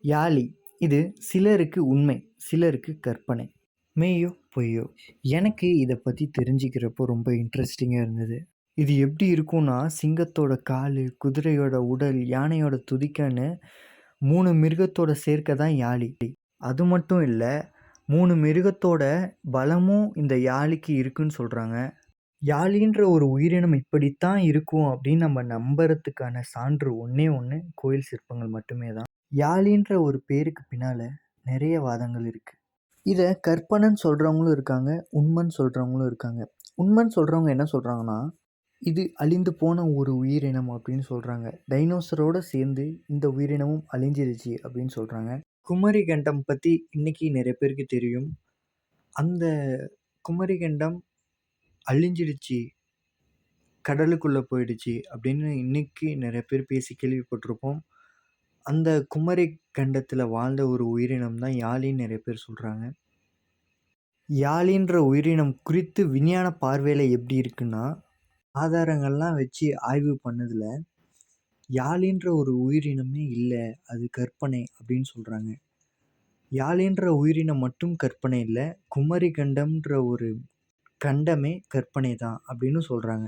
யாழி. இது சிலருக்கு உண்மை, சிலருக்கு கற்பனை. மெய்யோ பொய்யோ? எனக்கு இத பத்தி தெரிஞ்சுக்கிறப்போ ரொம்ப இன்ட்ரெஸ்டிங்கா இருந்தது. இது எப்படி இருக்கும்னா, சிங்கத்தோட காலு, குதிரையோட உடல், யானையோட துதிக்கைன்னு 3 மிருகத்தோட சேர்க்கை தான் யாழி. அது மட்டும் இல்ல, 3 மிருகத்தோட பலமும் இந்த யாழிக்கு இருக்குன்னு சொல்றாங்க. யாழின்ற ஒரு உயிரினம் இப்படித்தான் இருக்கும் அப்படின்னு நம்ம நம்புறதுக்கான சான்று ஒண்ணே ஒண்ணு கோயில் சிற்பங்கள் மட்டுமே தான். யாழின்ற ஒரு பேருக்கு பின்னால நிறைய வாதங்கள் இருக்கு. இத கற்பனைன்னு சொல்றவங்களும் இருக்காங்க, உண்மைன்னு சொல்றவங்களும் இருக்காங்க. உண்மைன்னு சொல்றவங்க என்ன சொல்றாங்கன்னா, இது அழிந்து போன ஒரு உயிரினம் அப்படின்னு சொல்றாங்க. டைனோசரோட சேர்ந்து இந்த உயிரினமும் அழிஞ்சிருச்சு அப்படின்னு சொல்றாங்க. குமரிக்கண்டம் பத்தி இன்னைக்கு நிறைய பேருக்கு தெரியும். அந்த குமரிக்கண்டம் அழிஞ்சிடுச்சு, கடலுக்குள்ள போயிடுச்சு அப்படின்னு இன்னைக்கு நிறைய பேர் பேசி கேள்விப்பட்டிருப்போம். அந்த குமரி கண்டத்துல வாழ்ந்த ஒரு உயிரினம் தான் யாழின்னு நிறைய பேர் சொல்றாங்க. யாழின்ற உயிரினம் குறித்து விஞ்ஞான பார்வையில எப்படி இருக்குன்னா, ஆதாரங்கள்லாம் வச்சு ஆய்வு பண்ணதுல, யாழின்ற ஒரு உயிரினமே இல்ல. அது கற்பனை அப்படின்னு சொல்றாங்க. யாழின்ற உயிரினம் மட்டும் கற்பனை இல்ல. குமரி கண்டம்ன்ற ஒரு கண்டமே கற்பனை தான் அப்படின்னு சொல்றாங்க.